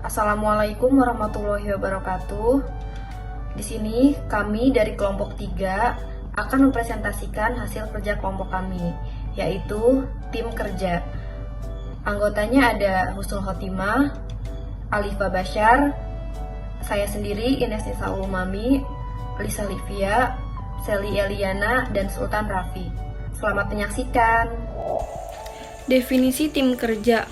Assalamualaikum warahmatullahi wabarakatuh. Di sini kami dari kelompok 3 akan mempresentasikan hasil kerja kelompok kami, yaitu tim kerja. Anggotanya ada Husnul Khotimah, Alifa Bashar, saya sendiri Ines Nisa Ulumami, Lisa Livia, Sally Eliana, dan Sultan Raffi. Selamat menyaksikan. Definisi tim kerja.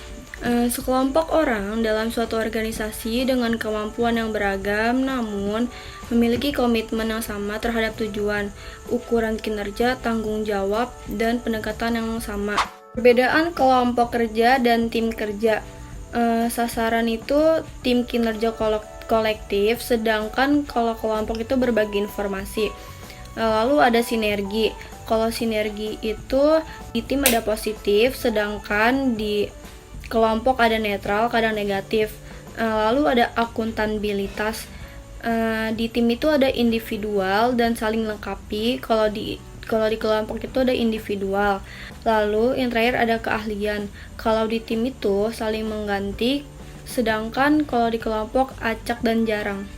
Sekelompok orang dalam suatu organisasi dengan kemampuan yang beragam namun memiliki komitmen yang sama terhadap tujuan, ukuran kinerja, tanggung jawab, dan pendekatan yang sama. Perbedaan kelompok kerja dan tim kerja. Sasaran itu tim kinerja kolektif, sedangkan kalau kelompok itu berbagi informasi. Lalu ada sinergi. Kalau sinergi itu di tim ada positif, sedangkan di kelompok ada netral, kadang negatif. Lalu ada akuntabilitas. Di tim itu ada individual dan saling lengkapi. Kalau di kelompok itu ada individual. Lalu yang terakhir ada keahlian. Kalau di tim itu saling mengganti, sedangkan kalau di kelompok acak dan jarang.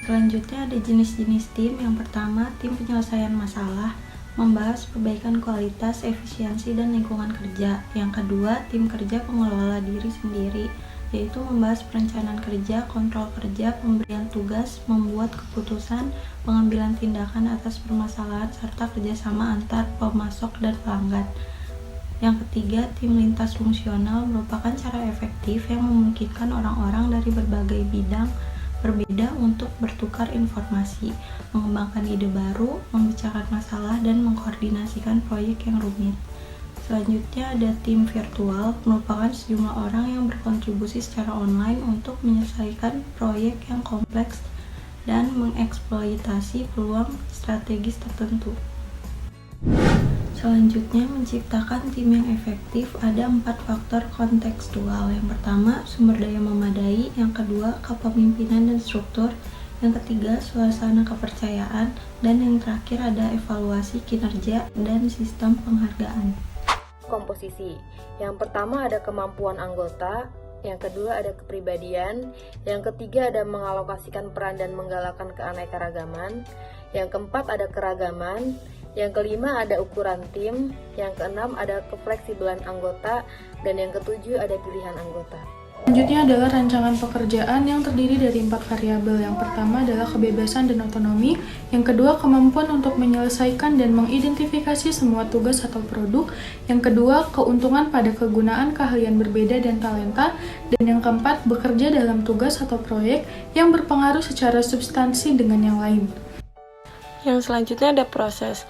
Selanjutnya ada jenis-jenis tim. Yang pertama, tim penyelesaian masalah, membahas perbaikan kualitas, efisiensi, dan lingkungan kerja. Yang kedua, tim kerja pengelola diri sendiri, yaitu membahas perencanaan kerja, kontrol kerja, pemberian tugas, membuat keputusan, pengambilan tindakan atas permasalahan, serta kerjasama antar pemasok dan pelanggan. Yang ketiga, tim lintas fungsional merupakan cara efektif yang memungkinkan orang-orang dari berbagai bidang berbeda untuk bertukar informasi, mengembangkan ide baru, memecahkan masalah, dan mengkoordinasikan proyek yang rumit. Selanjutnya ada tim virtual, merupakan sejumlah orang yang berkontribusi secara online untuk menyelesaikan proyek yang kompleks dan mengeksploitasi peluang strategis tertentu. Selanjutnya, menciptakan tim yang efektif ada 4 faktor kontekstual. Yang pertama, sumber daya memadai. Yang kedua, kepemimpinan dan struktur. Yang ketiga, suasana kepercayaan. Dan yang terakhir ada evaluasi kinerja dan sistem penghargaan. Komposisi. Yang pertama ada kemampuan anggota, yang kedua ada kepribadian, yang ketiga ada mengalokasikan peran dan menggalakkan keanekaragaman, yang keempat ada keragaman, yang kelima ada ukuran tim, yang keenam ada kefleksibelan anggota, dan yang ketujuh ada pilihan anggota. Selanjutnya adalah rancangan pekerjaan yang terdiri dari 4 variabel. Yang pertama adalah kebebasan dan otonomi, yang kedua kemampuan untuk menyelesaikan dan mengidentifikasi semua tugas atau produk, yang kedua keuntungan pada kegunaan keahlian berbeda dan talenta, dan yang keempat bekerja dalam tugas atau proyek yang berpengaruh secara substansi dengan yang lain. Yang selanjutnya ada proses.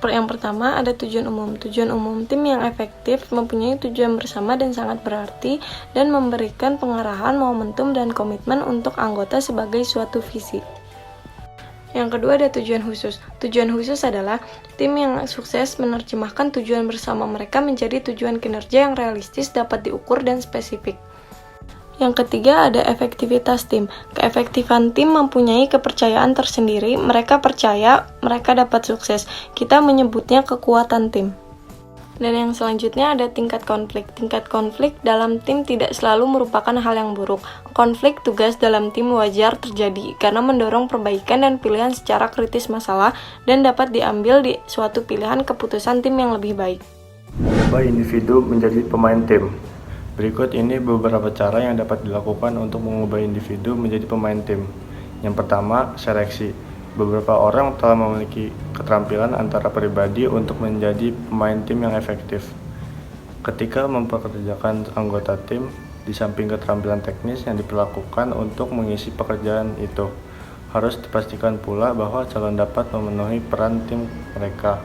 Yang pertama ada tujuan umum. Tujuan umum tim yang efektif mempunyai tujuan bersama dan sangat berarti dan memberikan pengarahan, momentum, dan komitmen untuk anggota sebagai suatu visi. Yang kedua ada tujuan khusus. Tujuan khusus adalah tim yang sukses menerjemahkan tujuan bersama mereka menjadi tujuan kinerja yang realistis, dapat diukur, dan spesifik. Yang ketiga ada efektivitas tim. Keefektifan tim mempunyai kepercayaan tersendiri. Mereka percaya mereka dapat sukses. Kita menyebutnya kekuatan tim. Dan yang selanjutnya ada tingkat konflik. Tingkat konflik dalam tim tidak selalu merupakan hal yang buruk. Konflik tugas dalam tim wajar terjadi karena mendorong perbaikan dan pilihan secara kritis masalah dan dapat diambil di suatu pilihan keputusan tim yang lebih baik. Mengubah individu menjadi pemain tim. Berikut ini beberapa cara yang dapat dilakukan untuk mengubah individu menjadi pemain tim. Yang pertama, seleksi. Beberapa orang telah memiliki keterampilan antara pribadi untuk menjadi pemain tim yang efektif. Ketika mempekerjakan anggota tim, di samping keterampilan teknis yang diperlakukan untuk mengisi pekerjaan itu, harus dipastikan pula bahwa calon dapat memenuhi peran tim mereka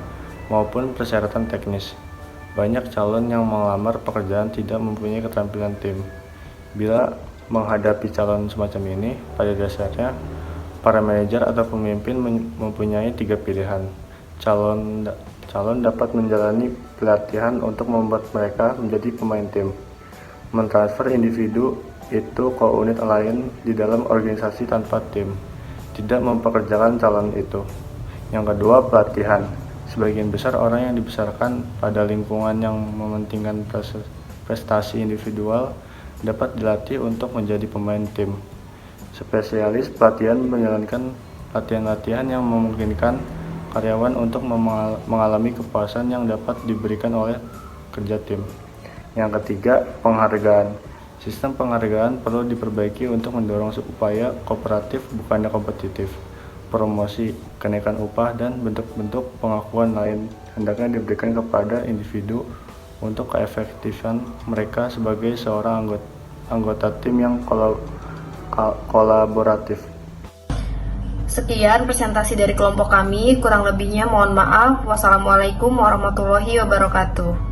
maupun persyaratan teknis. Banyak calon yang melamar pekerjaan tidak mempunyai keterampilan tim. Bila menghadapi calon semacam ini, pada dasarnya para manajer atau pemimpin mempunyai 3 pilihan. Calon dapat menjalani pelatihan untuk membuat mereka menjadi pemain tim, mentransfer individu itu ke unit lain di dalam organisasi tanpa tim, tidak mempekerjakan calon itu. Yang kedua, pelatihan. Sebagian besar orang yang dibesarkan pada lingkungan yang mementingkan prestasi individual dapat dilatih untuk menjadi pemain tim. Spesialis pelatihan menjalankan latihan-latihan yang memungkinkan karyawan untuk mengalami kepuasan yang dapat diberikan oleh kerja tim. Yang ketiga, penghargaan. Sistem penghargaan perlu diperbaiki untuk mendorong upaya kooperatif bukannya kompetitif. Promosi, kenaikan upah, dan bentuk-bentuk pengakuan lain hendaknya diberikan kepada individu untuk keefektifan mereka sebagai seorang anggota tim yang kolaboratif. Sekian presentasi dari kelompok kami, kurang lebihnya mohon maaf. Wassalamualaikum warahmatullahi wabarakatuh.